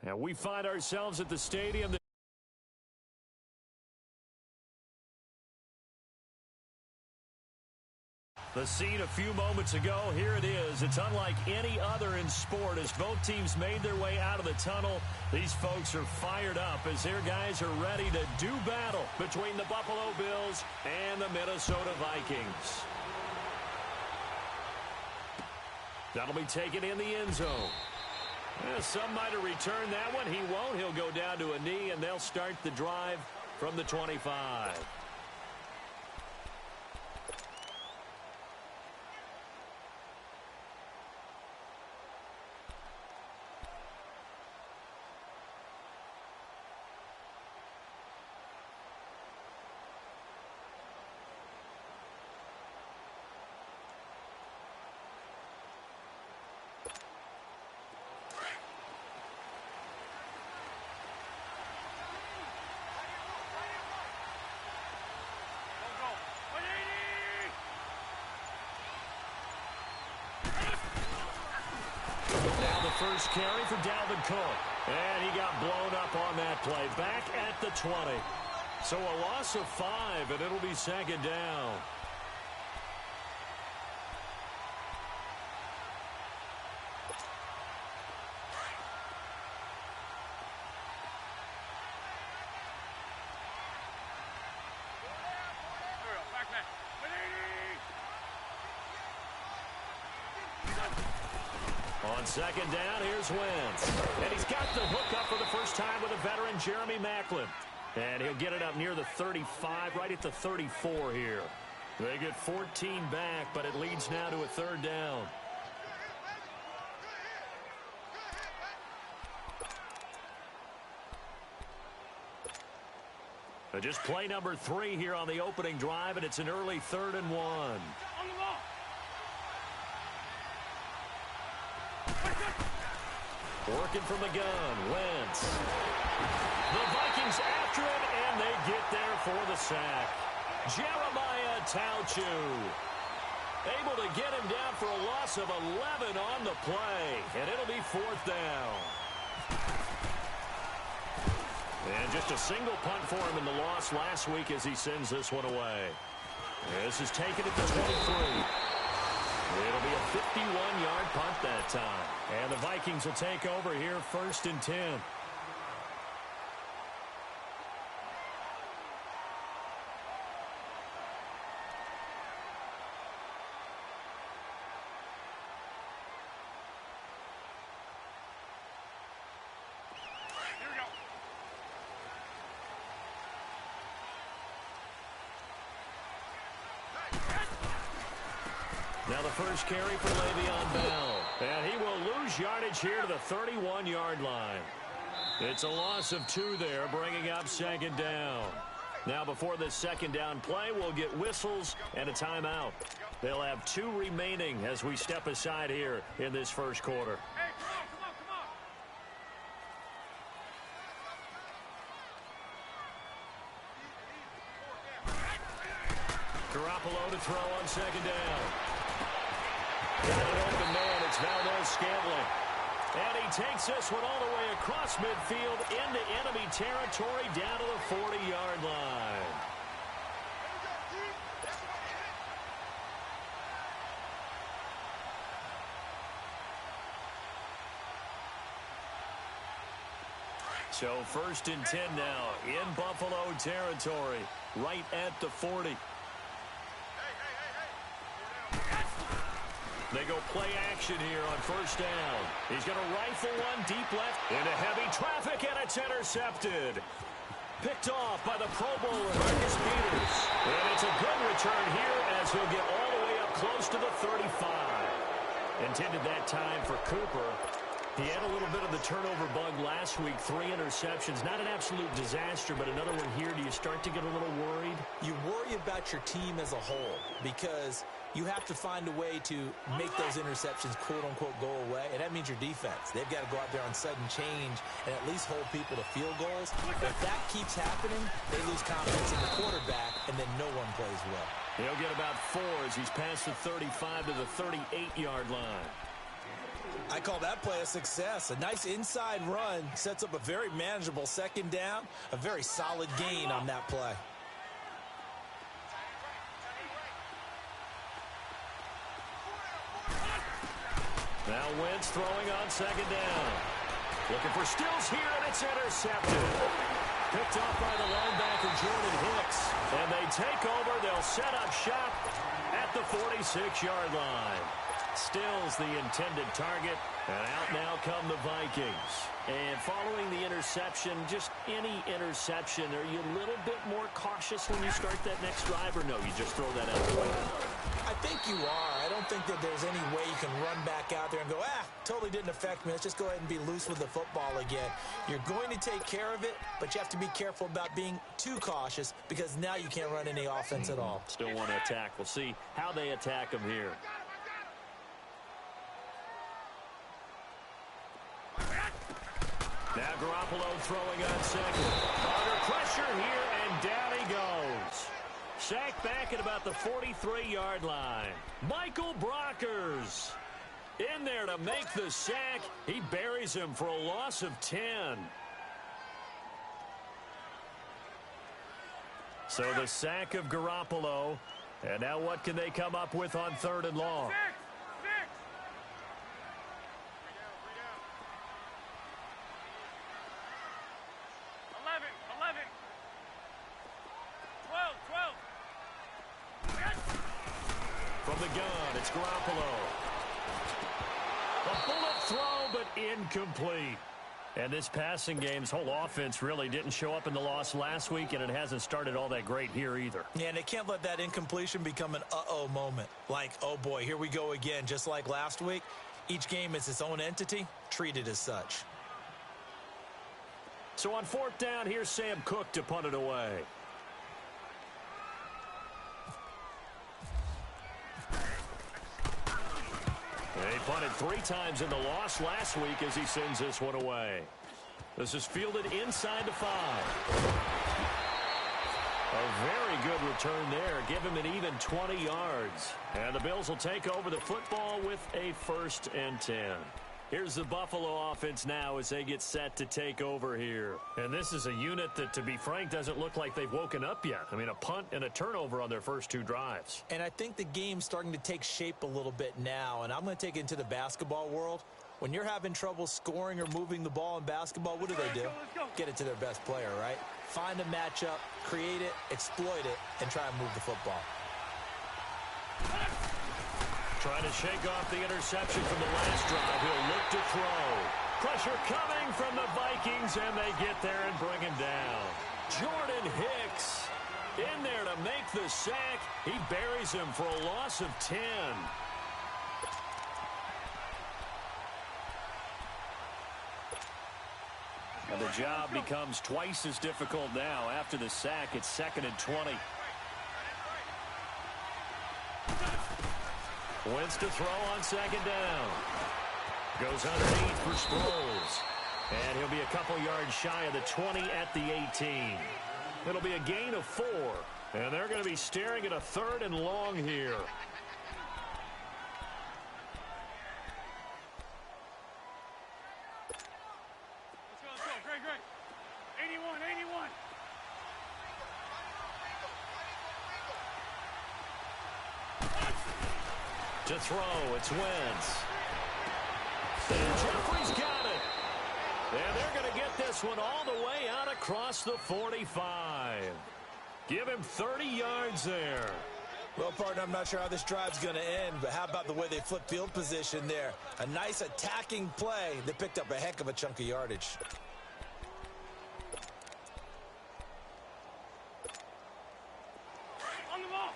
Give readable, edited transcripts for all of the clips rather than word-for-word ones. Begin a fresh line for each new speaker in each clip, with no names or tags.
And we find ourselves at the stadium. The scene a few moments ago, here it is. It's unlike any other in sport as both teams made their way out of the tunnel. These folks are fired up as their guys are ready to do battle between the Buffalo Bills and the Minnesota Vikings. That'll be taken in the end zone. Some might have returned that one. He won't. He'll go down to a knee, and they'll start the drive from the 25. First carry for Dalvin Cook. And he got blown up on that play. Back at the 20. So a loss of 5, and it'll be second down. On second down, here's Wentz. And he's got the hook up for the first time with a veteran, Jeremy Maclin. And he'll get it up near the 35, right at the 34 here. They get 14 back, but it leads now to a third down. Just play number 3 here on the opening drive, and it's an early 3rd and 1. Working from the gun, Wentz. The Vikings after it, and they get there for the sack. Jeremiah Tauchu able to get him down for a loss of 11 on the play, and it'll be 4th down. And just a single punt for him in the loss last week as he sends this one away. This is taken at the 23. It'll be a 51-yard punt that time. And the Vikings will take over here 1st and 10. Now the first carry for Le'Veon Bell. And he will lose yardage here to the 31-yard line. It's a loss of 2 there, bringing up second down. Now before this second down play, we'll get whistles and a timeout. They'll have 2 remaining as we step aside here in this first quarter. Garoppolo to throw on second down. Got an open man. It's Valdez-Scantling. And he takes this one all the way across midfield into enemy territory down to the 40-yard line. So 1st and 10 now in Buffalo territory, right at the 40. They go play action here on first down. He's going to rifle one deep left into heavy traffic, and it's intercepted. Picked off by the Pro Bowler, Marcus Peters. And it's a good return here as he'll get all the way up close to the 35. Intended that time for Cooper. He had a little bit of the turnover bug last week, 3 interceptions. Not an absolute disaster, but another one here. Do you start to get a little worried?
You worry about your team as a whole because you have to find a way to make those interceptions, quote-unquote, go away, and that means your defense. They've got to go out there on sudden change and at least hold people to field goals. If that keeps happening, they lose confidence in the quarterback, and then no one plays well.
He'll get about 4 as he's past the 35 to the 38-yard line.
I call that play a success. A nice inside run sets up a very manageable second down, a very solid gain on that play.
Now Wentz throwing on second down. Looking for Stills here, and it's intercepted. Picked off by the linebacker, Jordan Hicks. And they take over. They'll set up shop at the 46-yard line. Stills the intended target, and out now come the Vikings. And following the interception, just any interception, are you a little bit more cautious when you start that next drive, or no, you just throw that out the window?
I think you are. I don't think that there's any way you can run back out there and go, totally didn't affect me. Let's just go ahead and be loose with the football again. You're going to take care of it, but you have to be careful about being too cautious because now you can't run any offense at all.
Still want to attack. We'll see how they attack them here. Now Garoppolo throwing on second. Under pressure here, and down he goes. Sacked back at about the 43-yard line. Michael Brockers in there to make the sack. He buries him for a loss of 10. So the sack of Garoppolo. And now what can they come up with on 3rd and long?
12.
From the gun, it's Garoppolo. A bullet throw, but incomplete. And this passing game's whole offense really didn't show up in the loss last week, and it hasn't started all that great here either.
Yeah, and they can't let that incompletion become an uh-oh moment. Like, oh boy, here we go again, just like last week. Each game is its own entity, treated as such.
So on 4th down, here's Sam Cook to punt it away. They punted 3 times in the loss last week as he sends this one away. This is fielded inside the 5. A very good return there. Give him an even 20 yards. And the Bills will take over the football with a 1st and 10. Here's the Buffalo offense now as they get set to take over here. And this is a unit that, to be frank, doesn't look like they've woken up yet. I mean, a punt and a turnover on their first 2 drives.
And I think the game's starting to take shape a little bit now. And I'm going to take it into the basketball world. When you're having trouble scoring or moving the ball in basketball, what do? Get it to their best player, right? Find a matchup, create it, exploit it, and try and move the football.
Trying to shake off the interception from the last drive. He'll look to throw. Pressure coming from the Vikings, and they get there and bring him down. Jordan Hicks in there to make the sack. He buries him for a loss of 10. And the job becomes twice as difficult now. After the sack, it's 2nd and 20. Wentz to throw on 2nd down. Goes underneath for Sproles. And he'll be a couple yards shy of the 20 at the 18. It'll be a gain of 4. And they're going to be staring at a 3rd and long here.
Let's go. Great. 81.
To throw, it's Wentz. And Jeffrey's got it. And they're going to get this one all the way out across the 45. Give him 30 yards there.
Well, partner, I'm not sure how this drive's going to end, but how about the way they flip field position there? A nice attacking play. They picked up a heck of a chunk of yardage.
On the ball.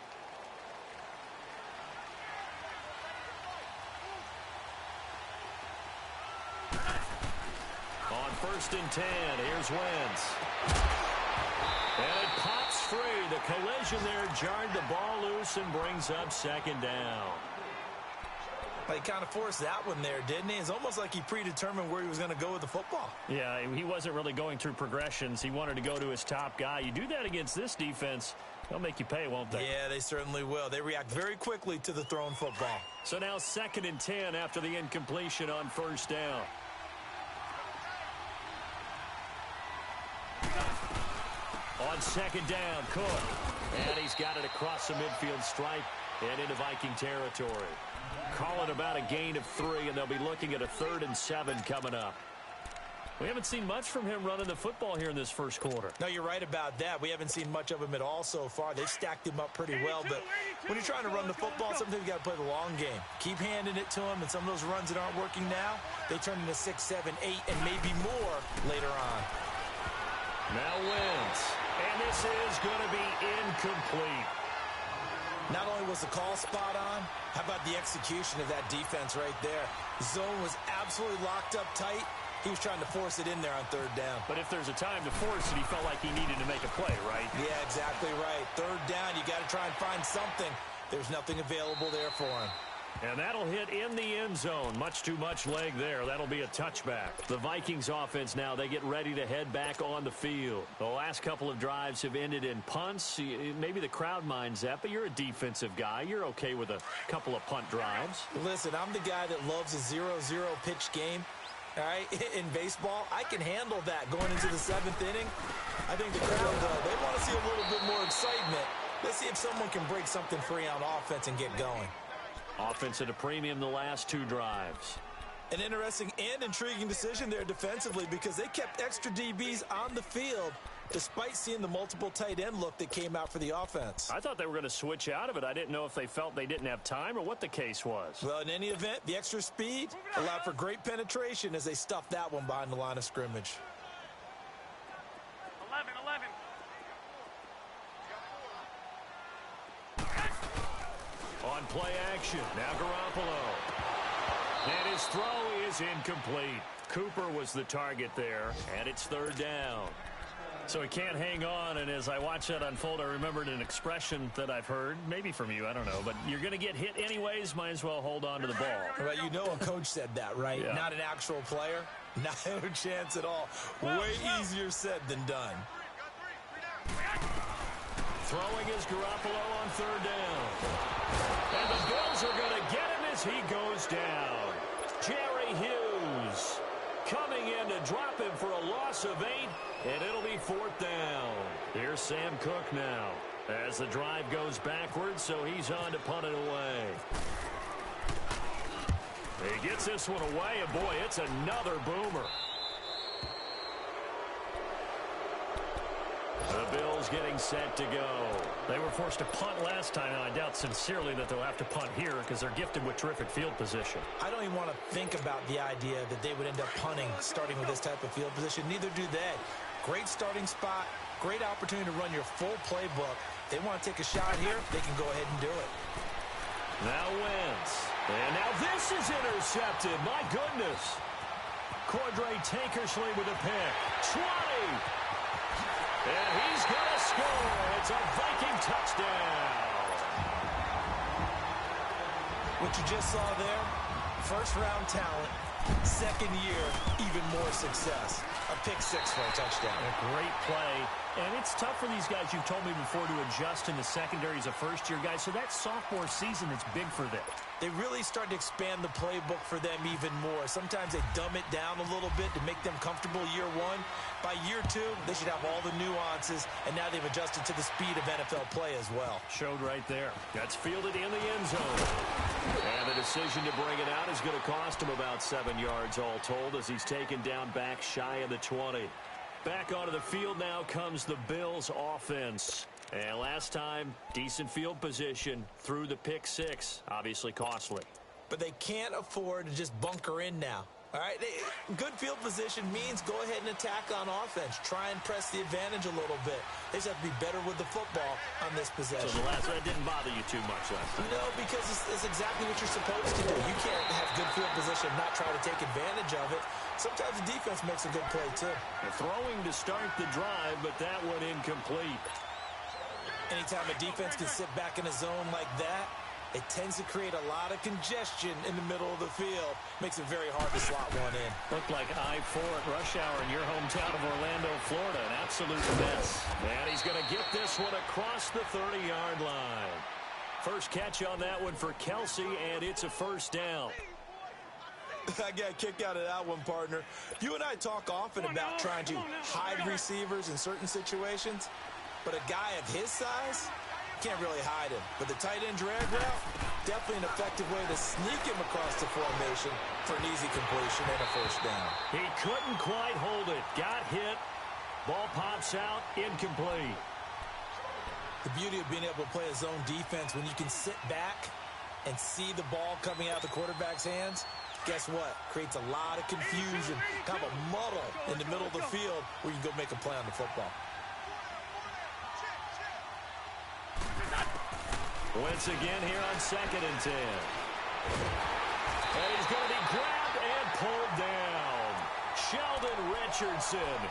On 1st and 10, here's Wentz. And it pops free. The collision there jarred the ball loose and brings up 2nd down.
He kind of forced that one there, didn't he? It's almost like he predetermined where he was going to go with the football.
Yeah, he wasn't really going through progressions. He wanted to go to his top guy. You do that against this defense, They'll make you pay, won't they?
Yeah, they certainly will. They react very quickly to the thrown football.
So now 2nd and 10 after the incompletion on 1st down. On 2nd down, Cook. And he's got it across the midfield stripe and into Viking territory. Call it about a gain of 3, and they'll be looking at a 3rd and 7 coming up. We haven't seen much from him running the football here in this first quarter.
No, you're right about that. We haven't seen much of him at all so far. They've stacked him up pretty well, but when you're trying to run the football, sometimes you got to play the long game. Keep handing it to him, and some of those runs that aren't working now, they turn into 6, 7, 8, and maybe more later on.
Now Wentz, and this is going to be incomplete.
Not only was the call spot on, how about the execution of that defense right there? The zone was absolutely locked up tight. He was trying to force it in there on 3rd down.
But if there's a time to force it, he felt like he needed to make a play, right?
Yeah, exactly right. 3rd down, you got to try and find something. There's nothing available there for him.
And that'll hit in the end zone. Much too much leg there. That'll be a touchback. The Vikings offense now, they get ready to head back on the field. The last couple of drives have ended in punts. Maybe the crowd minds that, but you're a defensive guy. You're okay with a couple of punt drives.
Listen, I'm the guy that loves a 0-0 pitch game. All right, in baseball, I can handle that going into the 7th inning. I think the crowd, they want to see a little bit more excitement. Let's see if someone can break something free on offense and get going.
Offense at a premium the last 2 drives.
An interesting and intriguing decision there defensively because they kept extra DBs on the field despite seeing the multiple tight end look that came out for the offense.
I thought they were going to switch out of it. I didn't know if they felt they didn't have time or what the case was.
Well, in any event, the extra speed allowed for great penetration as they stuffed that one behind the line of scrimmage.
11.
On play action, now Garoppolo. And his throw is incomplete. Cooper was the target there, and it's 3rd down. So he can't hang on, and as I watch that unfold, I remembered an expression that I've heard, maybe from you, I don't know, but you're going to get hit anyways, might as well hold on to the ball.
Well, you know a coach said that, right?
Yeah.
Not an actual player. Not a chance at all. Way easier said than done.
Throwing is Garoppolo on 3rd down. And the Bills are going to get him as he goes down. Jerry Hughes coming in to drop him for a loss of 8, and it'll be 4th down. Here's Sam Cook now as the drive goes backwards, so he's on to punt it away. He gets this one away, and boy, it's another boomer. The Bills getting set to go. They were forced to punt last time, and I doubt sincerely that they'll have to punt here because they're gifted with terrific field position.
I don't even want to think about the idea that they would end up punting starting with this type of field position. Neither do they. Great starting spot, great opportunity to run your full playbook. They want to take a shot here, they can go ahead and do it.
Now Wentz. And now this is intercepted. My goodness. Cordray Tankersley with a pick. 20. And he's going to score. It's a Viking touchdown.
What you just saw there, first-round talent, second year, even more success. A pick-6 for a touchdown.
A great play. And it's tough for these guys, you've told me before, to adjust in the secondary as a first-year guy. So that sophomore season is big for them.
They really start to expand the playbook for them even more. Sometimes they dumb it down a little bit to make them comfortable year 1. By year 2, they should have all the nuances, and now they've adjusted to the speed of NFL play as well.
Showed right there. That's fielded in the end zone. And the decision to bring it out is going to cost him about 7 yards all told as he's taken down back shy of the 20. Back onto the field now comes the Bills offense. And last time, decent field position through the pick-6. Obviously costly.
But they can't afford to just bunker in now. All right, good field position means go ahead and attack on offense. Try and press the advantage a little bit. They just have to be better with the football on this possession.
So that didn't bother you too much last time?
No, because it's exactly what you're supposed to do. You can't have good field position and not try to take advantage of it. Sometimes the defense makes a good play, too.
They're throwing to start the drive, but that one incomplete.
Anytime a defense can sit back in a zone like that, it tends to create a lot of congestion in the middle of the field. Makes it very hard to slot one in.
Looked like I-4 at rush hour in your hometown of Orlando, Florida. An absolute mess. And he's going to get this one across the 30-yard line. First catch on that one for Kelce, and it's a first down.
I got a kick out of that one, partner. You and I talk often about trying to hide receivers in certain situations, but a guy of his size can't really hide him. But the tight end drag route, definitely an effective way to sneak him across the formation for an easy completion and a first down.
He couldn't quite hold it. Got hit. Ball pops out, incomplete.
The beauty of being able to play a zone defense when you can sit back and see the ball coming out of the quarterback's hands, guess what? Creates a lot of confusion, kind of a muddle in the middle of the field where you can go make a play on the football.
Once again here on 2nd and 10. And he's going to be grabbed and pulled down. Sheldon Richardson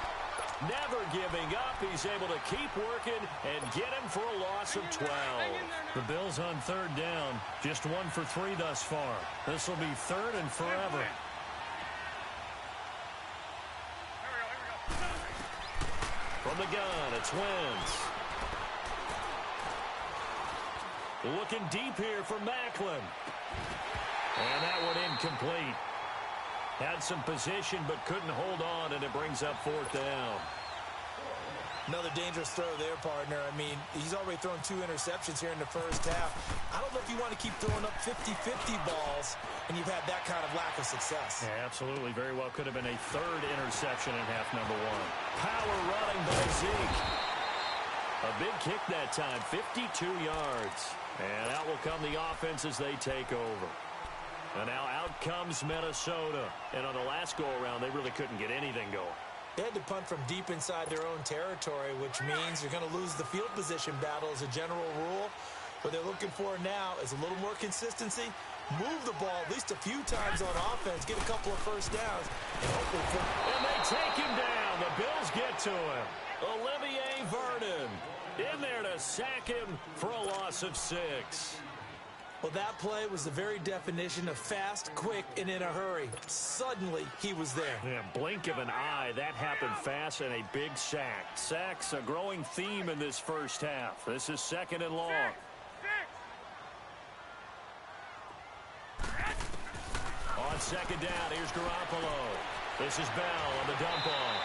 never giving up. He's able to keep working and get him for a loss of 12. The Bills on 3rd down. Just 1 for 3 thus far. This will be 3rd and forever. From the gun, it's Wentz. Looking deep here for Macklin. And that one incomplete. Had some position but couldn't hold on, and it brings up 4th down.
Another dangerous throw there, partner. I mean, he's already thrown 2 interceptions here in the first half. I don't know if you want to keep throwing up 50-50 balls, and you've had that kind of lack of success.
Yeah, absolutely. Very well could have been a 3rd interception in half number 1. Power running by Zeke. A big kick that time, 52 yards. And out will come the offense as they take over. And now out comes Minnesota. And on the last go-around, they really couldn't get anything going.
They had to punt from deep inside their own territory, which means you're going to lose the field position battle as a general rule. What they're looking for now is a little more consistency, move the ball at least a few times on offense, get a couple of first downs, and hopefully...
And they take him down. The Bills get to him. Olivier Vernon in there to sack him for a loss of 6.
Well, that play was the very definition of fast, quick, and in a hurry. Suddenly, he was there.
Yeah, blink of an eye. That happened fast and a big sack. Sacks, a growing theme in this first half. This is 2nd and long. On 2nd down, here's Garoppolo. This is Bell on the dump off.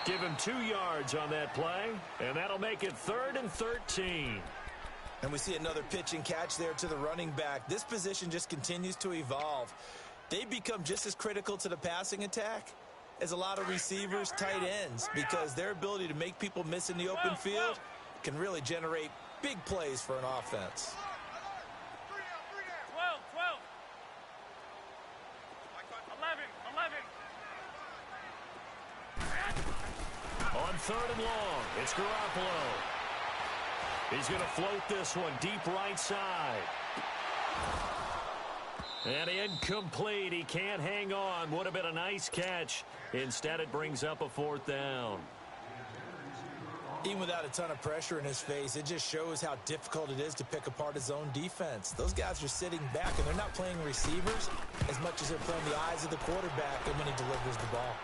Give him 2 yards on that play, and that'll make it 3rd and 13.
And we see another pitch and catch there to the running back. This position just continues to evolve. They've become just as critical to the passing attack as a lot of receivers, tight ends, because their ability to make people miss in the open field can really generate big plays for an offense.
12. 11.
On 3rd and long, it's Garoppolo. He's going to float this one deep right side. And incomplete. He can't hang on. Would have been a nice catch. Instead, it brings up a 4th down.
Even without a ton of pressure in his face, it just shows how difficult it is to pick apart his own defense. Those guys are sitting back, and they're not playing receivers as much as they're playing the eyes of the quarterback and when he delivers the ball.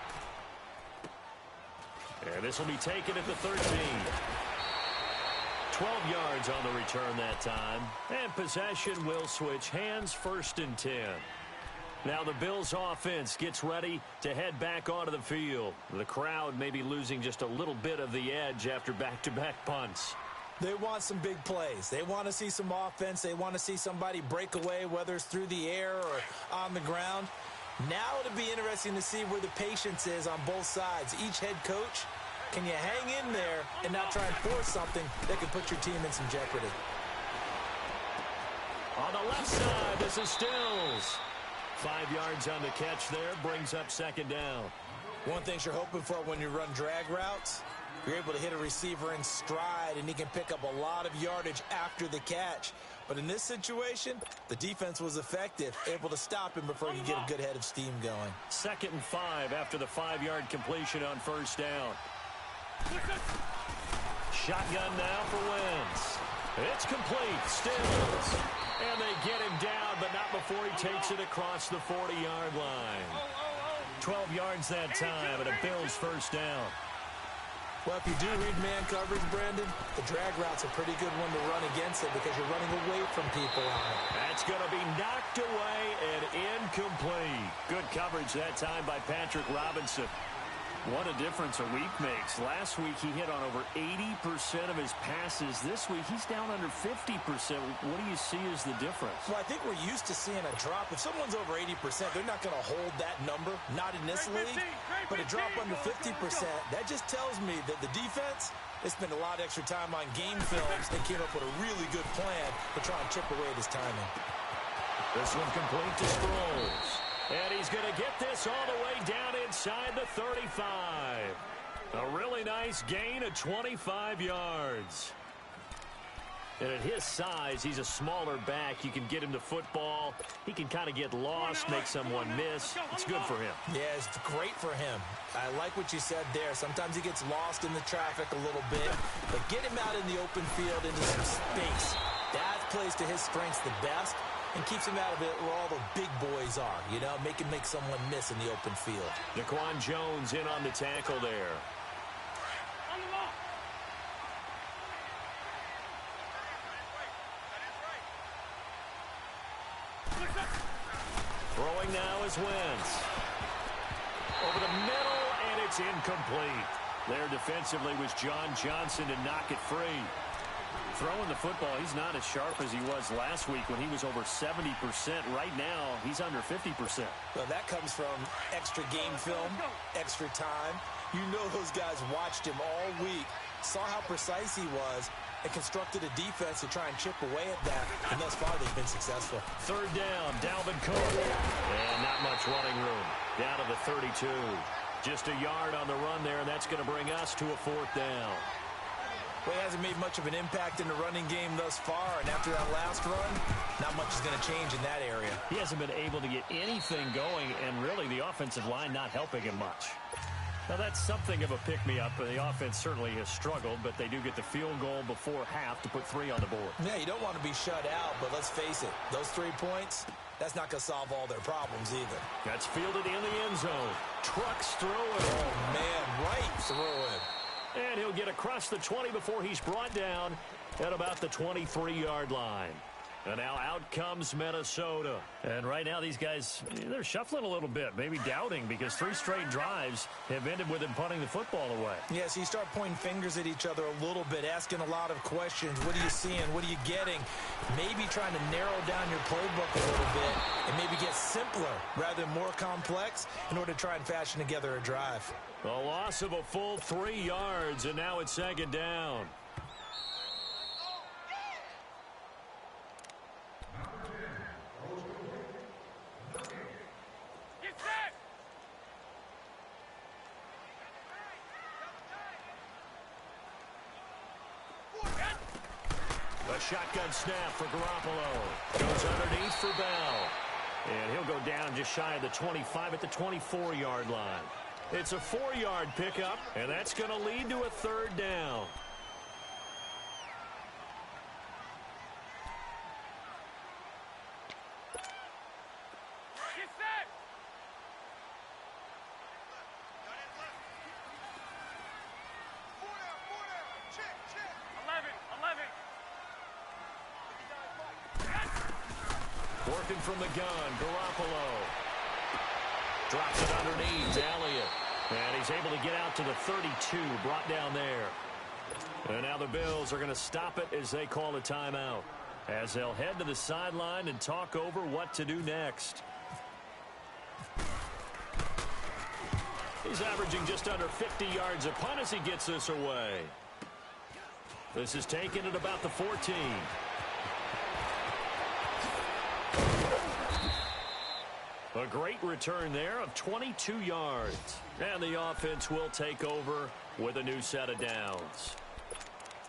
And this will be taken at the 13. 12 yards on the return that time. And possession will switch hands, 1st and 10. Now the Bills offense gets ready to head back onto the field. The crowd may be losing just a little bit of the edge after back-to-back punts.
They want some big plays. They want to see some offense. They want to see somebody break away, whether it's through the air or on the ground. Now it'll be interesting to see where the patience is on both sides. Each head coach, can you hang in there and not try and force something that could put your team in some jeopardy?
On the left side, this is Stills. 5 yards on the catch there, brings up 2nd down.
One thing you're hoping for when you run drag routes, you're able to hit a receiver in stride, and he can pick up a lot of yardage after the catch. But in this situation, the defense was effective, able to stop him before he could get a good head of steam going.
2nd and 5 after the 5-yard completion on 1st down. Shotgun now for Wentz. It's complete. Stills. And they get him down, but not before he takes it across the 40-yard line. 12 yards that time, and a Bills first down.
Well, if you do read man coverage, Brandon, the drag route's a pretty good one to run against it because you're running away from people on it.
That's going to be knocked away and incomplete. Good coverage that time by Patrick Robinson. What a difference a week makes. Last week he hit on over 80% of his passes. This week he's down under 50%. What do you see as the difference?
Well, I think we're used to seeing a drop. If someone's over 80%, they're not going to hold that number, not in this league. But a drop under 50%, that just tells me that the defense, they spent a lot of extra time on game films and came up with a really good plan to try and chip away at his timing.
This one complete to Sproles. And he's going to get this all the way down inside the 35. A really nice gain of 25 yards. And at his size, he's a smaller back. You can get him the football. He can kind of get lost, make someone miss. It's good for him.
Yeah, it's great for him. I like what you said there. Sometimes he gets lost in the traffic a little bit. But get him out in the open field into some space. That plays to his strengths the best. And keeps him out of it where all the big boys are, you know, make someone miss in the open field.
Daquan Jones in on the tackle there. Throwing now is Wentz. Over the middle, and it's incomplete. There defensively was John Johnson to knock it free. Throwing the football, he's not as sharp as he was last week when he was over 70%. Right now, he's under 50%.
Well, that comes from extra game film, extra time. You know those guys watched him all week, saw how precise he was, and constructed a defense to try and chip away at that. And thus far, they've been successful.
Third down, Dalvin Cook. And not much running room. Down to the 32. Just a yard on the run there, and that's going to bring us to a fourth down.
Well, he hasn't made much of an impact in the running game thus far, and after that last run, not much is going to change in that area.
He hasn't been able to get anything going, and really the offensive line not helping him much. Now, that's something of a pick-me-up, and the offense certainly has struggled, but they do get the field goal before half to put 3 on the board.
Yeah, you don't want to be shut out, but let's face it, those 3 points, that's not going to solve all their problems either.
That's fielded in the end zone. Trucks through it.
Oh, man, right through it.
And he'll get across the 20 before he's brought down at about the 23-yard line. And now out comes Minnesota. And right now these guys, they're shuffling a little bit, maybe doubting, because 3 straight drives have ended with them punting the football away.
Yeah, so you start pointing fingers at each other a little bit, asking a lot of questions. What are you seeing? What are you getting? Maybe trying to narrow down your playbook a little bit and maybe get simpler rather than more complex in order to try and fashion together a drive.
A loss of a full 3 yards, and now it's second down. A shotgun snap for Garoppolo. Goes underneath for Bell. And he'll go down just shy of the 25 at the 24-yard line. It's a 4-yard pickup, and that's going to lead to a third down. Working from the gun, Garoppolo. Drops it underneath, Elliott. And he's able to get out to the 32, brought down there. And now the Bills are going to stop it as they call a timeout, as they'll head to the sideline and talk over what to do next. He's averaging just under 50 yards a punt as he gets this away. This is taken at about the 14. A great return there of 22 yards. And the offense will take over with a new set of downs.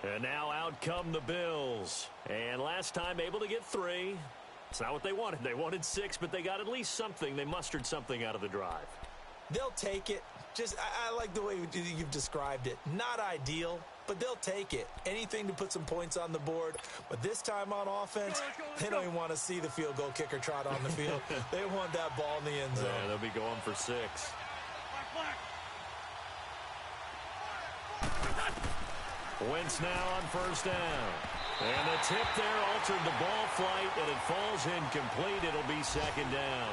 And now out come the Bills. And last time able to get 3. It's not what they wanted. They wanted 6, but they got at least something. They mustered something out of the drive.
They'll take it. I like the way you've described it. Not ideal, but they'll take it. Anything to put some points on the board. But this time on offense, they don't even want to see the field goal kicker trot on the field. They want that ball in the end zone.
Yeah, they'll be going for 6. Wentz now on first down. And the tip there altered the ball flight, and it falls incomplete. It'll be second down.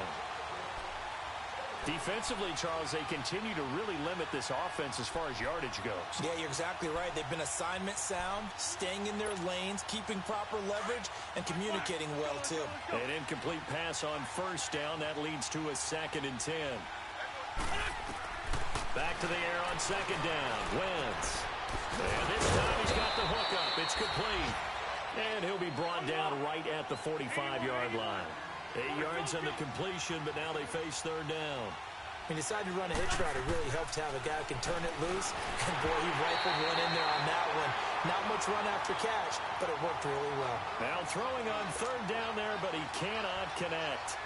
Defensively, Charles, they continue to really limit this offense as far as yardage goes.
Yeah, you're exactly right. They've been assignment sound, staying in their lanes, keeping proper leverage, and communicating well, too.
An incomplete pass on first down. That leads to a 2nd and 10. Back to the air on second down. Wentz. And this time he's got the hook up. It's complete. And he'll be brought down right at the 45-yard line. 8 yards on the completion, but now they face third down.
He decided to run a hitch route. It really helped to have a guy who can turn it loose. And, boy, he rifled one in there on that one. Not much run after catch, but it worked really well.
Now throwing on third down there, but he cannot connect.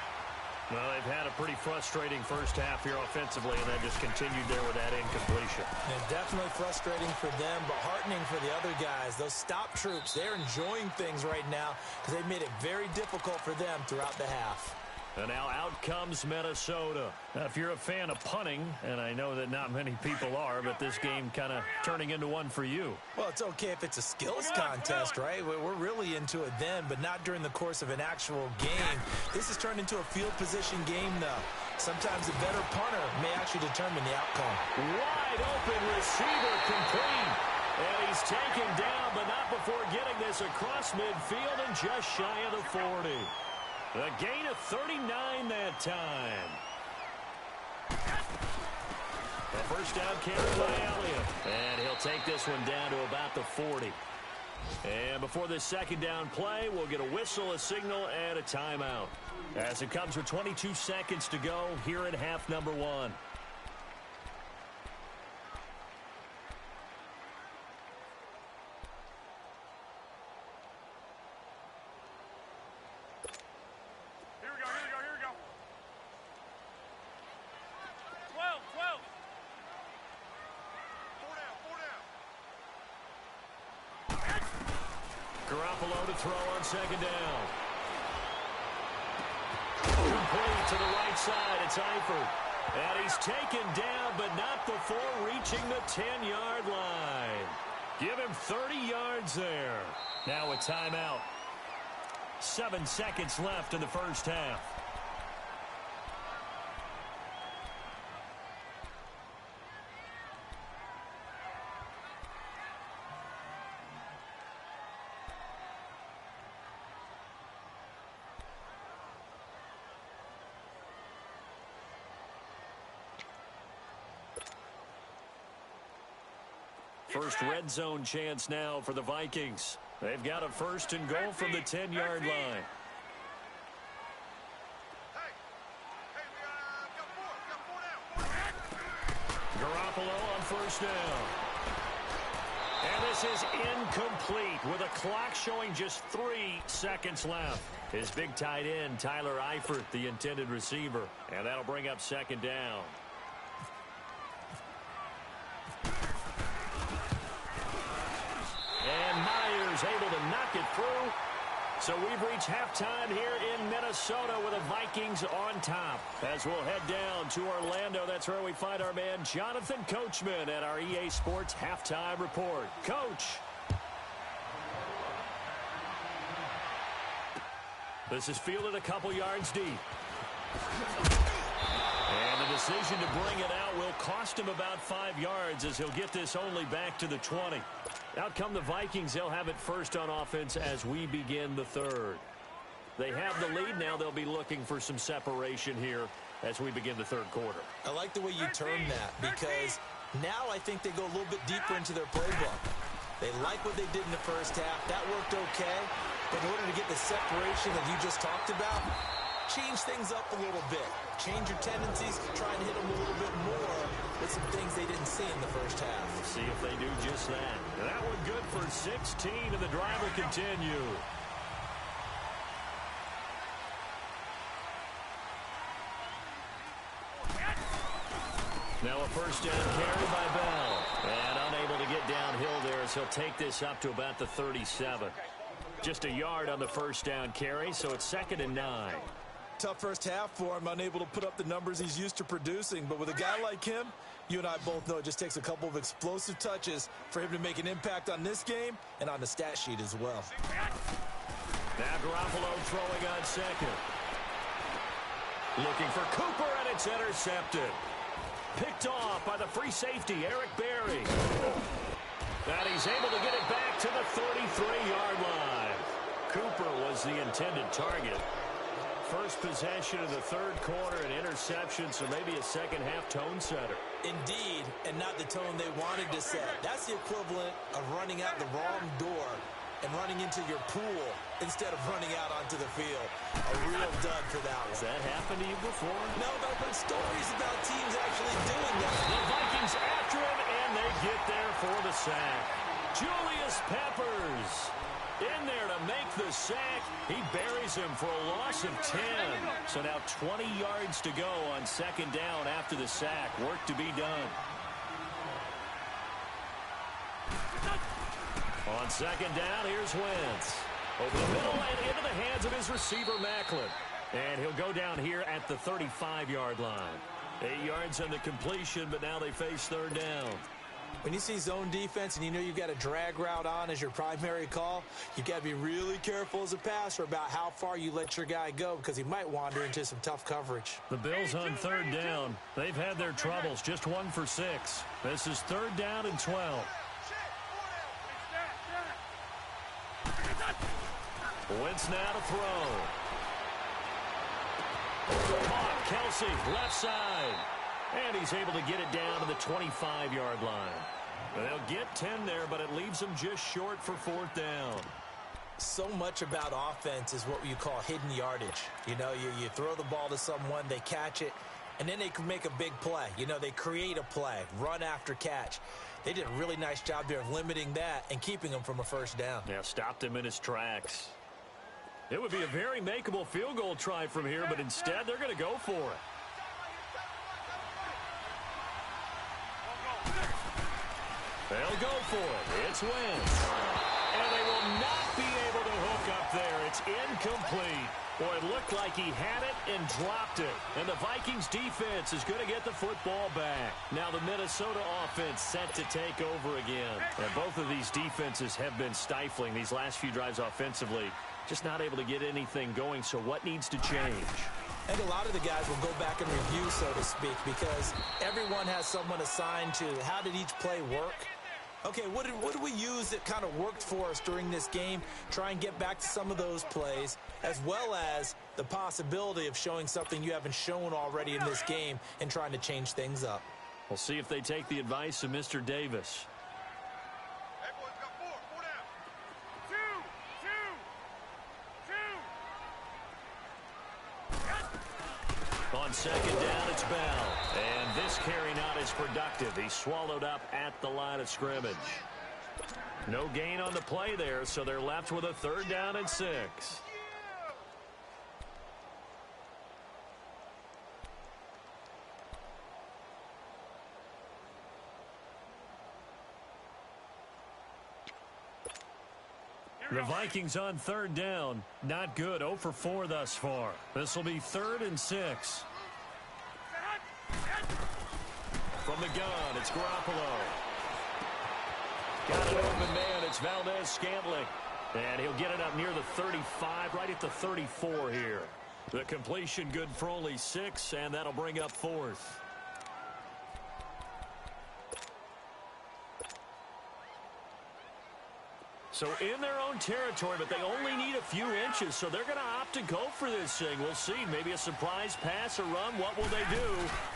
Well, they've had a pretty frustrating first half here offensively, and that just continued there with that incompletion.
And definitely frustrating for them, but heartening for the other guys. Those stop troops, they're enjoying things right now because they've made it very difficult for them throughout the half.
And now out comes Minnesota. Now, if you're a fan of punting, and I know that not many people are, but this game kind of turning into one for you.
Well, it's okay if it's a skills contest, right? We're really into it then, but not during the course of an actual game. This has turned into a field position game, though. Sometimes a better punter may actually determine the outcome.
Wide open receiver complete. And he's taken down, but not before getting this across midfield and just shy of the 40. A gain of 39 that time. The first down carry by Elliott. And he'll take this one down to about the 40. And before this second down play, we'll get a whistle, a signal, and a timeout. As it comes with 22 seconds to go here in half number 1. Garoppolo to throw on second down. Complete to the right side. It's Eifert. And he's taken down, but not before reaching the 10-yard line. Give him 30 yards there. Now a timeout. 7 seconds left in the first half. First red zone chance now for the Vikings. They've got a first and goal from the 10-yard line. Garoppolo on first down. And this is incomplete with a clock showing just 3 seconds left. His big tight end, Tyler Eifert, the intended receiver. And that'll bring up second down. And Myers able to knock it through. So we've reached halftime here in Minnesota with the Vikings on top. As we'll head down to Orlando, that's where we find our man Jonathan Coachman at our EA Sports Halftime Report. Coach. This is fielded a couple yards deep. And the decision to bring it out will cost him about 5 yards as he'll get this only back to the 20. Out come the Vikings. They'll have it first on offense as we begin the third. They have the lead. Now they'll be looking for some separation here as we begin the third quarter.
I like the way you term that because now I think they go a little bit deeper into their playbook. They like what they did in the first half. That worked okay. But in order to get the separation that you just talked about, change things up a little bit. Change your tendencies, try and hit them a little bit more with some things they didn't see in the first half.
We'll see if they do just that. That one good for 16, and the drive will continue. Now a first down carry by Bell. And unable to get downhill there as he'll take this up to about the 37. Just a yard on the first down carry, so it's 2nd and 9.
Tough first half for him, unable to put up the numbers he's used to producing. But with a guy like him, you and I both know it just takes a couple of explosive touches for him to make an impact on this game and on the stat sheet as well.
Now Garoppolo throwing on second. Looking for Cooper, and it's intercepted. Picked off by the free safety, Eric Berry. And he's able to get it back to the 33-yard line. Cooper was the intended target. First possession of the third quarter, an interception, so maybe a second-half tone setter.
Indeed, and not the tone they wanted to set. That's the equivalent of running out the wrong door and running into your pool instead of running out onto the field. A real dud for that one.
Has that happened to you before?
No, but I've heard stories about teams actually doing that.
The Vikings after him, and they get there for the sack. Julius Peppers in there to make the sack. He buries him for a loss of 10. So now 20 yards to go on second down after the sack. Work to be done. On second down, here's Wentz. Over the middle and into the hands of his receiver, Macklin. And he'll go down here at the 35-yard line. 8 yards on the completion, but now they face third down.
When you see zone defense and you know you've got a drag route on as your primary call, you got to be really careful as a passer about how far you let your guy go because he might wander into some tough coverage.
The Bills on third down. They've had their troubles, just 1 for 6. This is third down and 12. Wentz now to throw. Caught, Kelsey, left side. And he's able to get it down to the 25-yard line. They'll get 10 there, but it leaves them just short for fourth down.
So much about offense is what you call hidden yardage. You know, you throw the ball to someone, they catch it, and then they can make a big play. You know, they create a play, run after catch. They did a really nice job there of limiting that and keeping him from a first down.
Yeah, stopped him in his tracks. It would be a very makeable field goal try from here, but instead they're going to go for it. They'll go for it. It's Wentz. And they will not be able to hook up there. It's incomplete. Boy, it looked like he had it and dropped it. And the Vikings defense is going to get the football back. Now the Minnesota offense set to take over again. And both of these defenses have been stifling these last few drives offensively. Just not able to get anything going. So what needs to change?
I think a lot of the guys will go back and review, so to speak, because everyone has someone assigned to how did each play work. Okay, what did we use that kind of worked for us during this game? Try and get back to some of those plays, as well as the possibility of showing something you haven't shown already in this game and trying to change things up.
We'll see if they take the advice of Mr. Davis. On second down, it's Bell. And this carry not as productive. He's swallowed up at the line of scrimmage. No gain on the play there, so they're left with a third down and 6. The Vikings on third down. Not good. 0 for 4 thus far. This will be 3rd and 6. From the gun, it's Garoppolo. Got an open man. It's Valdez-Scantling. And he'll get it up near the 35, right at the 34 here. The completion good for only 6, and that'll bring up 4th. So in their own territory, but they only need a few inches, so they're going to opt to go for this thing. We'll see. Maybe a surprise pass or run. What will they do?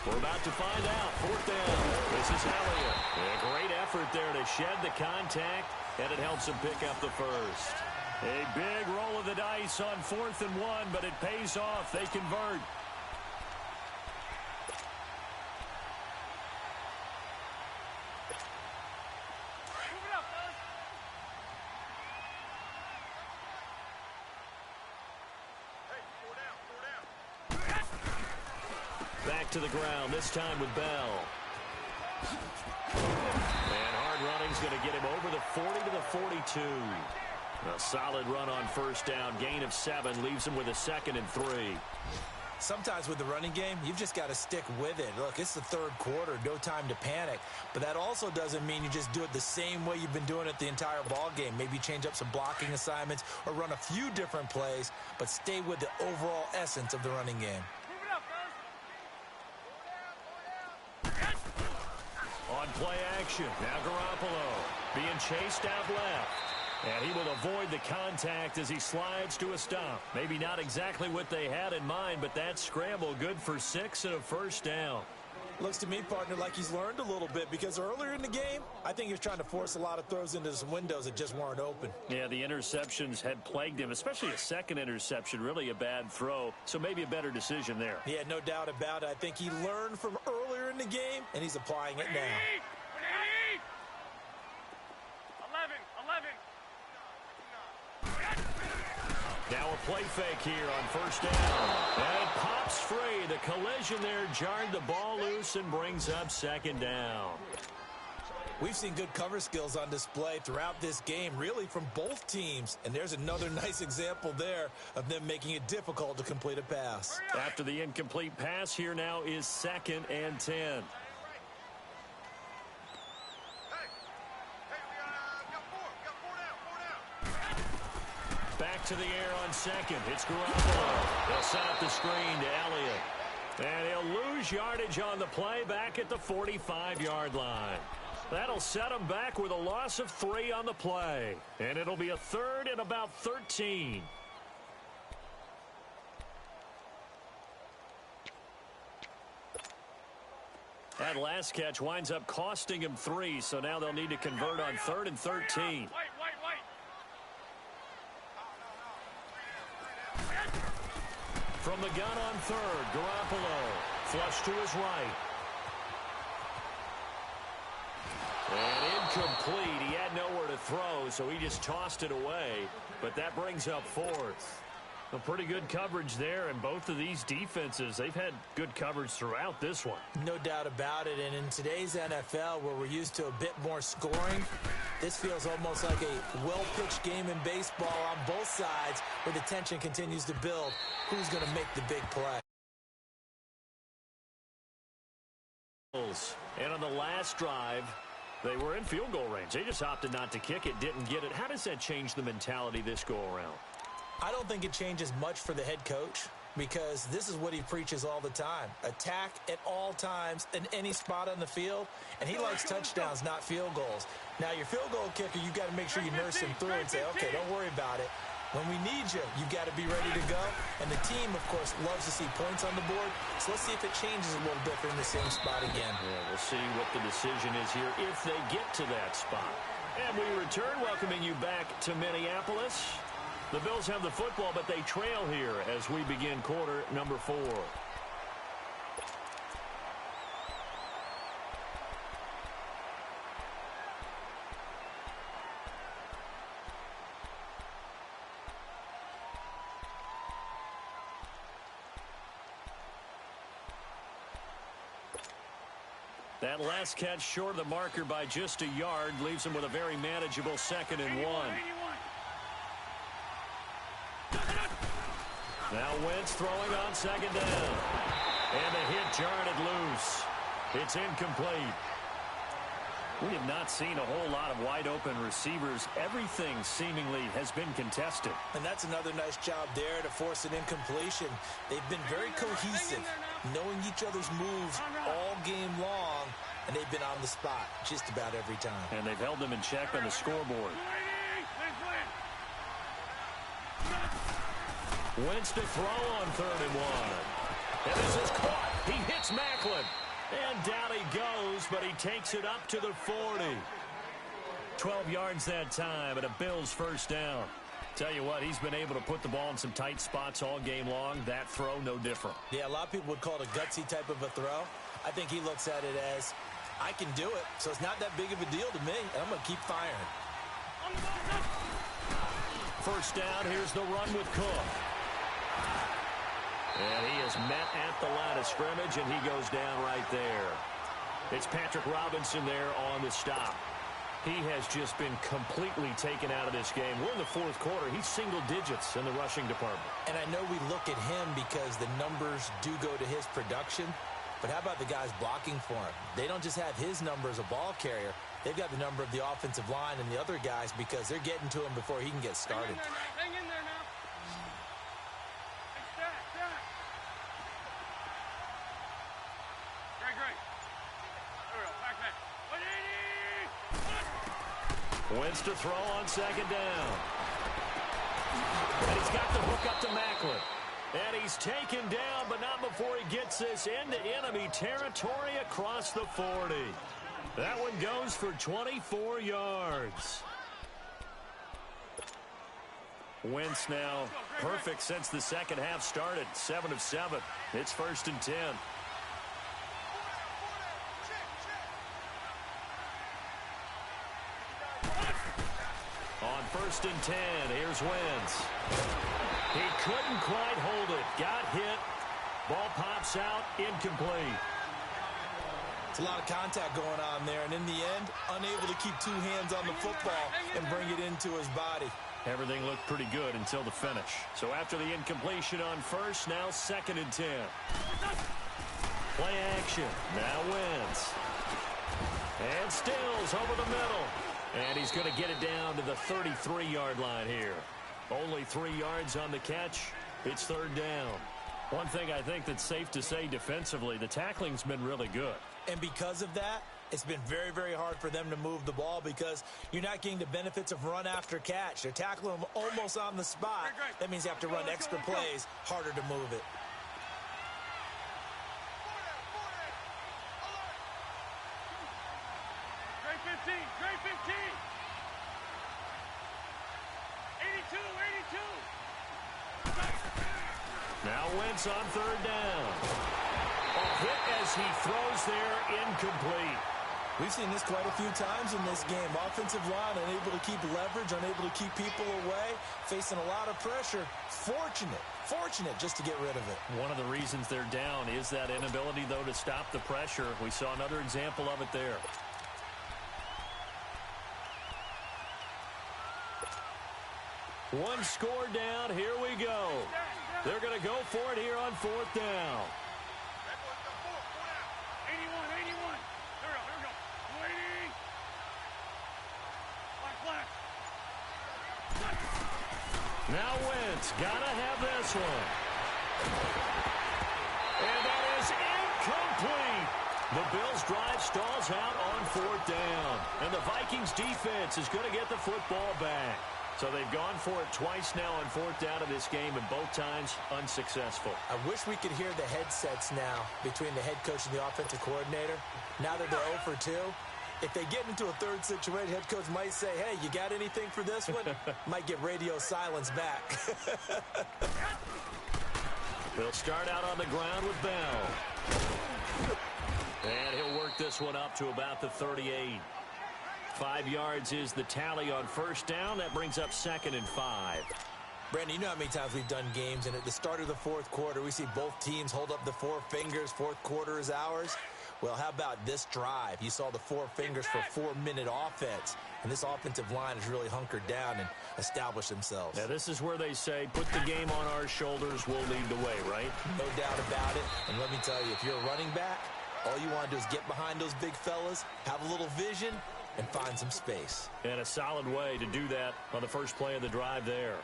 We're about to find out. 4th down. This is Elliott. A great effort there to shed the contact, and it helps him pick up the first. A big roll of the dice on 4th and 1, but it pays off. They convert. Back to the ground, this time with Bell. And hard running's going to get him over the 40 to the 42. A solid run on first down. Gain of 7 leaves him with a 2nd and 3.
Sometimes with the running game, you've just got to stick with it. Look, it's the third quarter, no time to panic. But that also doesn't mean you just do it the same way you've been doing it the entire ball game. Maybe change up some blocking assignments or run a few different plays, but stay with the overall essence of the running game.
On play action, now Garoppolo being chased out left. And he will avoid the contact as he slides to a stop. Maybe not exactly what they had in mind, but that scramble good for 6 and a first down.
Looks to me, partner, like he's learned a little bit because earlier in the game, I think he was trying to force a lot of throws into some windows that just weren't open.
Yeah, the interceptions had plagued him, especially a second interception, really a bad throw. So maybe a better decision there.
Yeah, no doubt about it. I think he learned from earlier in the game, and he's applying it now.
11.
Now a play fake here on first down. And it pops free. The collision there jarred the ball loose and brings up 2nd down.
We've seen good cover skills on display throughout this game, really from both teams. And there's another nice example there of them making it difficult to complete a pass.
After the incomplete pass, here now is 2nd and 10. Back to the air on 2nd. It's Garoppolo. They'll set up the screen to Elliott. And he'll lose yardage on the play back at the 45-yard line. That'll set him back with a loss of 3 on the play. And it'll be a 3rd and about 13. That last catch winds up costing him 3, so now they'll need to convert on 3rd and 13. From the gun on 3rd, Garoppolo flush to his right. And incomplete. He had nowhere to throw, so he just tossed it away. But that brings up 4th. A pretty good coverage there, and both of these defenses, they've had good coverage throughout this one.
No doubt about it, and in today's NFL, where we're used to a bit more scoring, this feels almost like a well-pitched game in baseball on both sides, where the tension continues to build. Who's going to make the big play?
And on the last drive, they were in field goal range. They just opted not to kick it, didn't get it. How does that change the mentality this go-around?
I don't think it changes much for the head coach because this is what he preaches all the time. Attack at all times in any spot on the field, and he likes touchdowns, not field goals. Now, your field goal kicker, you've got to make sure you nurse him through and say, okay, don't worry about it. When we need you, you've got to be ready to go. And the team, of course, loves to see points on the board. So let's see if it changes a little bit from the same spot again.
Yeah, we'll see what the decision is here if they get to that spot. And we return, welcoming you back to Minneapolis. The Bills have the football, but they trail here as we begin quarter number 4. That last catch short of the marker by just a yard leaves him with a very manageable 2nd and 1. Now Wentz throwing on 2nd down. And the hit jarred it loose. It's incomplete. We have not seen a whole lot of wide-open receivers. Everything seemingly has been contested.
And that's another nice job there to force an incompletion. They've been very cohesive, knowing each other's moves all game long, and they've been on the spot just about every time.
And they've held them in check on the scoreboard.
Wentz to throw on 3rd and 1. And this is caught. He hits Macklin. And down he goes, but he takes it up to the 40. 12 yards that time, and a Bills first down. Tell you what, he's been able to put the ball in some tight spots all game long. That throw, no different.
Yeah, a lot of people would call it a gutsy type of a throw. I think he looks at it as, I can do it, so it's not that big of a deal to me, and I'm going to keep firing.
First down, here's the run with Cook. And he is met at the line of scrimmage, and he goes down right there. It's Patrick Robinson there on the stop. He has just been completely taken out of this game. We're in the fourth quarter. He's single digits in the rushing department.
And I know we look at him because the numbers do go to his production. But how about the guys blocking for him? They don't just have his number as a ball carrier. They've got the number of the offensive line and the other guys because they're getting to him before he can get started.
Hang in there now. Hey, Stack. Great. There we go. Back. 180.
Wentz to throw on second down. And he's got the hook up to Maclin. And he's taken down, but not before he gets this into enemy territory across the 40. That one goes for 24 yards. Wentz now perfect since the second half started. 7 of 7. It's 1st and 10. On 1st and 10, here's Wentz. He couldn't quite hold it. Got hit. Ball pops out. Incomplete.
It's a lot of contact going on there, and in the end, unable to keep two hands on the football and bring it into his body.
Everything looked pretty good until the finish. So after the incompletion on first, now 2nd and 10. Play action. Now Wentz. And Stills over the middle. And he's going to get it down to the 33-yard line here. Only 3 yards on the catch. It's 3rd down. One thing I think that's safe to say defensively, the tackling's been really good.
And because of that, it's been very, very hard for them to move the ball because you're not getting the benefits of run after catch. They're tackling them almost on the spot. That means you have to run extra plays, harder to move it.
Great 15. 82.
Now Wentz on 3rd down. A hit as he throws there, incomplete.
We've seen this quite a few times in this game. Offensive line unable to keep leverage, unable to keep people away, facing a lot of pressure. Fortunate just to get rid of it.
One of the reasons they're down is that inability, though, to stop the pressure. We saw another example of it there. One score down. Here we go. They're going to go for it here on 4th down.
81. There we go. Waiting. Black.
Now Wentz got to have this one. And that is incomplete. The Bills' drive stalls out on 4th down. And the Vikings defense is going to get the football back. So they've gone for it twice now on 4th down of this game, and both times unsuccessful.
I wish we could hear the headsets now between the head coach and the offensive coordinator. Now that they're 0 for 2, if they get into a third situation, head coach might say, hey, you got anything for this one? Might get radio silence back.
They'll start out on the ground with Bell. And he'll work this one up to about the 38. 5 yards is the tally on 1st down. That brings up 2nd and 5.
Brandon, you know how many times we've done games, and at the start of the 4th quarter, we see both teams hold up the 4 fingers. 4th quarter is ours. Well, how about this drive? You saw the 4 fingers for 4-minute offense, and this offensive line has really hunkered down and established themselves.
Now, this is where they say, put the game on our shoulders, we'll lead the way, right?
No doubt about it. And let me tell you, if you're a running back, all you want to do is get behind those big fellas, have a little vision, and find some space.
And a solid way to do that on the first play of the drive there.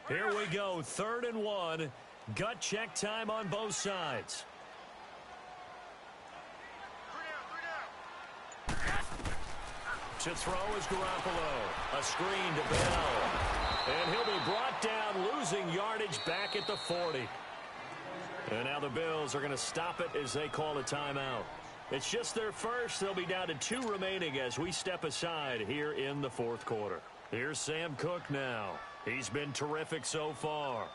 Here we go, 3rd and 1. Gut check time on both sides. To throw is Garoppolo. A screen to Bell. And he'll be brought down, losing yardage back at the 40. And now the Bills are going to stop it as they call a timeout. It's just their first. They'll be down to 2 remaining as we step aside here in the 4th quarter. Here's Sam Cook now. He's been terrific so far.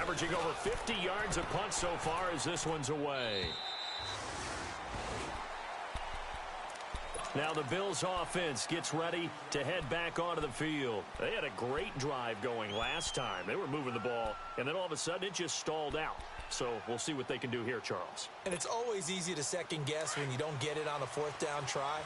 Averaging over 50 yards a punt so far as this one's away. Now the Bills offense gets ready to head back onto the field. They had a great drive going last time. They were moving the ball, and then all of a sudden it just stalled out. So we'll see what they can do here, Charles.
And it's always easy to second guess when you don't get it on a fourth down try.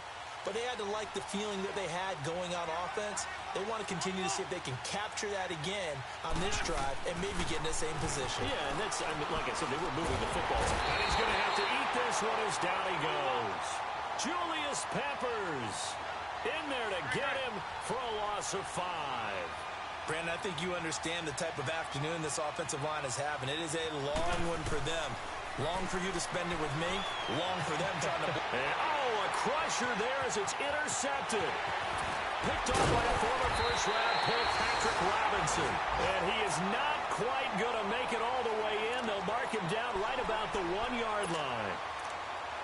But they had to like the feeling that they had going on offense. They want to continue to see if they can capture that again on this drive and maybe get in the same position.
Yeah, and that's, I mean, like I said, they were moving the football. And he's going to have to eat this one as down he goes. Julius Peppers in there to get him for a loss of 5.
Brandon, I think you understand the type of afternoon this offensive line is having. It is a long one for them. Long for you to spend it with me. Long for them trying to...
And, a crusher there as it's intercepted. Picked off by a former first-round pick, Patrick Robinson. And he is not quite going to make it all the way in. They'll mark him down right about the 1-yard line.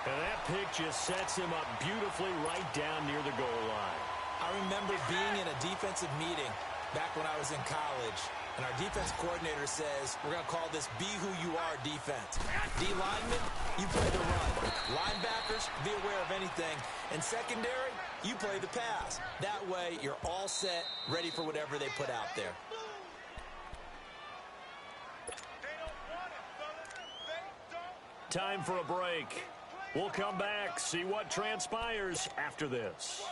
And that pick just sets him up beautifully right down near the goal line.
I remember being in a defensive meeting back when I was in college, and our defense coordinator says, we're going to call this Be Who You Are defense. D linemen, you play the run. Linebackers, be aware of anything. And secondary, you play the pass. That way, you're all set, ready for whatever they put out there.
Time for a break. We'll come back, see what transpires after this.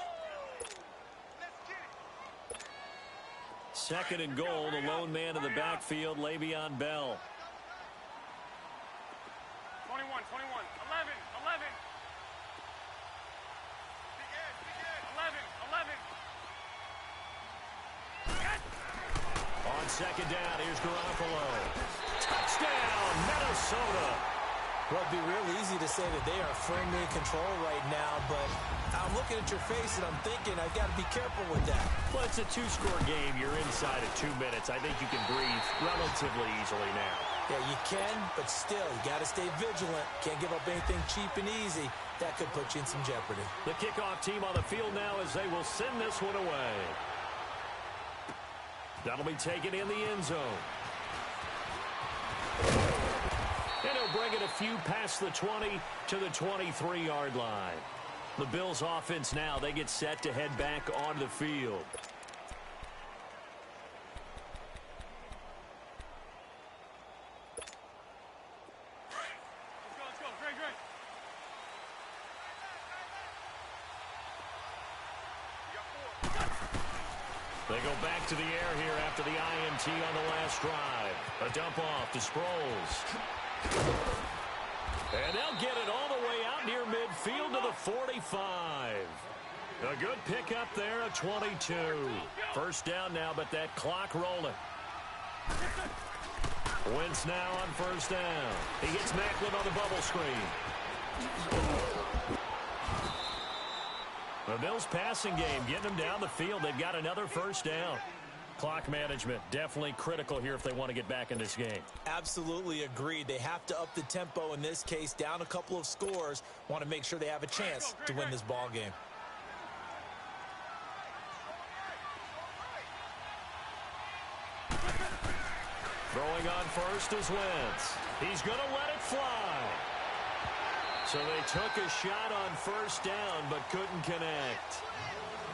Second and goal, the lone man in the backfield, Le'Veon Bell.
21, 11.
On second down, here's Garoppolo. Touchdown, Minnesota.
Well, it'd be real easy to say that they are firmly in control right now, but I'm looking at your face and I'm thinking I've got to be careful with that.
Well, it's a 2-score game. You're inside of 2 minutes. I think you can breathe relatively easily now.
Yeah, you can, but still, you got to stay vigilant. Can't give up anything cheap and easy. That could put you in some jeopardy.
The kickoff team on the field now as they will send this one away. That'll be taken in the end zone. And he'll bring it a few past the 20 to the 23-yard line. The Bills offense now, they get set to head back onto the field.
Let's go. Great.
They go back to the air here after the INT on the last drive. A dump off to Sproles. And they'll get it all the way out near midfield to the 45. A good pickup there at 22. First down now, but that clock rolling. Wentz now on first down. He gets Maclin on the bubble screen. The Bills passing game getting them down the field. They've got another first down. Clock management definitely critical here if they want to get back in this game.
Absolutely agreed. They have to up the tempo in this case, down a couple of scores. Want to make sure they have a chance to win this ball game.
Throwing on first is Wentz. He's going to let it fly. So they took a shot on first down but couldn't connect.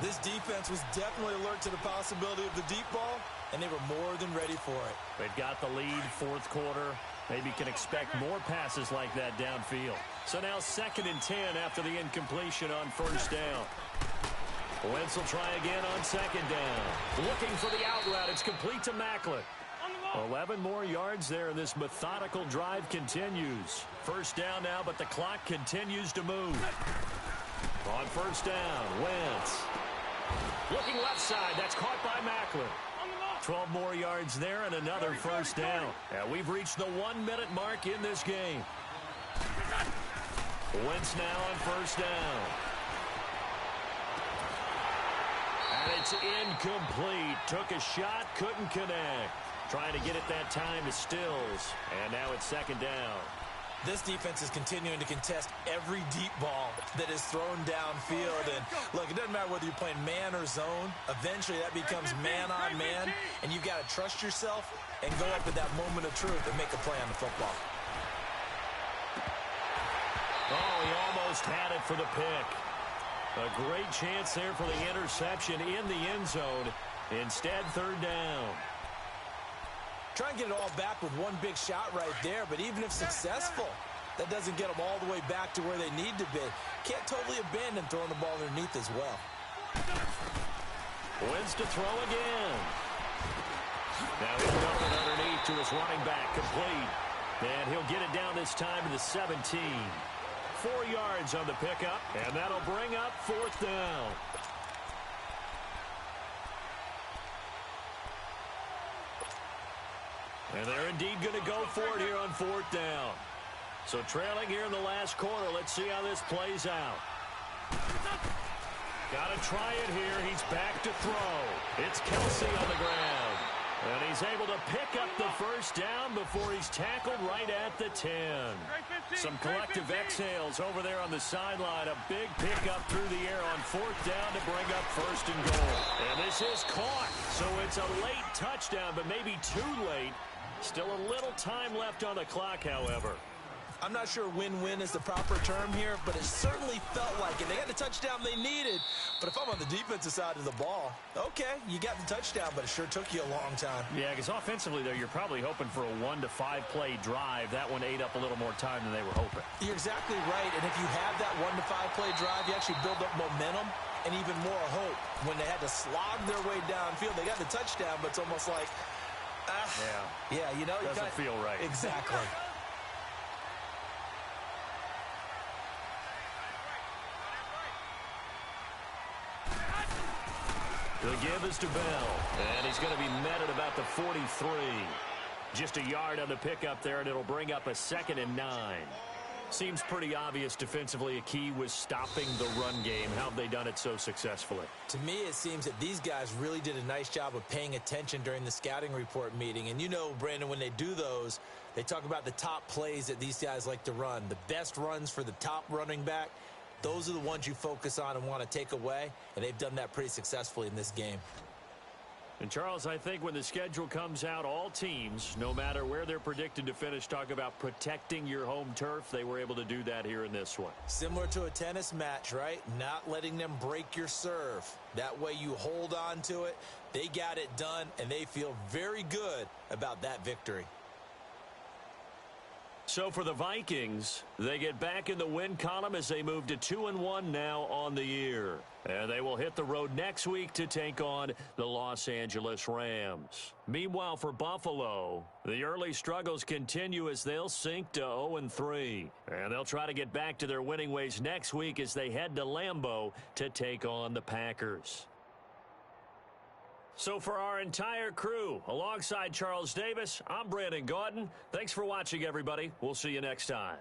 This defense was definitely alert to the possibility of the deep ball, and they were more than ready for it.
They've got the lead, fourth quarter. Maybe can expect more passes like that downfield. So now 2nd and 10 after the incompletion on first down. Wentz will try again on 2nd down. Looking for the out route. It's complete to Maclin. 11 more yards there, and this methodical drive continues. First down now, but the clock continues to move. On first down, Wentz. Looking left side. That's caught by Maclin. 12 more yards there and another first down. And we've reached the 1-minute mark in this game. Wentz now on first down. And it's incomplete. Took a shot, couldn't connect. Trying to get it that time to Stills. And now it's 2nd down.
This defense is continuing to contest every deep ball that is thrown downfield. And, look, it doesn't matter whether you're playing man or zone. Eventually, that becomes man-on-man, and you've got to trust yourself and go up at that moment of truth and make a play on the football.
Oh, he almost had it for the pick. A great chance there for the interception in the end zone. Instead, third down.
Try and get it all back with one big shot right there, but even if successful, that doesn't get them all the way back to where they need to be. Can't totally abandon throwing the ball underneath as well.
Wins to throw again. Now he's going underneath to his running back, complete. And he'll get it down this time to the 17. 4 yards on the pickup, and that'll bring up fourth down. And they're indeed going to go for it here on fourth down. So trailing here in the last quarter. Let's see how this plays out. Got to try it here. He's back to throw. It's Kelsey on the ground. And he's able to pick up the first down before he's tackled right at the 10. Some collective exhales over there on the sideline. A big pickup through the air on fourth down to bring up first and goal. And this is caught. So it's a late touchdown, but maybe too late. Still a little time left on the clock, however.
I'm not sure win-win is the proper term here, but it certainly felt like it. They got the touchdown they needed, but if I'm on the defensive side of the ball, okay, you got the touchdown, but it sure took you a long time.
Yeah, because offensively, though, you're probably hoping for a 1 to 5 play drive. That one ate up a little more time than they were hoping.
You're exactly right, and if you have that 1 to 5 play drive, you actually build up momentum and even more hope. When they had to slog their way downfield, they got the touchdown, but it's almost like, yeah, you know,
doesn't feel right.
Exactly.
The give is to Bell, and he's going to be met at about the 43. Just a yard on the pickup there, and it'll bring up a 2nd and 9. Seems pretty obvious defensively a key was stopping the run game. How have they done it so successfully?
To me, it seems that these guys really did a nice job of paying attention during the scouting report meeting. And you know, Brandon, when they do those, they talk about the top plays that these guys like to run. The best runs for the top running back. Those are the ones you focus on and want to take away, and they've done that pretty successfully in this game.
And, Charles, I think when the schedule comes out, all teams, no matter where they're predicted to finish, talk about protecting your home turf. They were able to do that here in this one.
Similar to a tennis match, right? Not letting them break your serve. That way you hold on to it. They got it done, and they feel very good about that victory.
So for the Vikings, they get back in the win column as they move to 2-1 now on the year. And they will hit the road next week to take on the Los Angeles Rams. Meanwhile, for Buffalo, the early struggles continue as they'll sink to 0-3. And they'll try to get back to their winning ways next week as they head to Lambeau to take on the Packers. So for our entire crew, alongside Charles Davis, I'm Brandon Gaudin. Thanks for watching, everybody. We'll see you next time.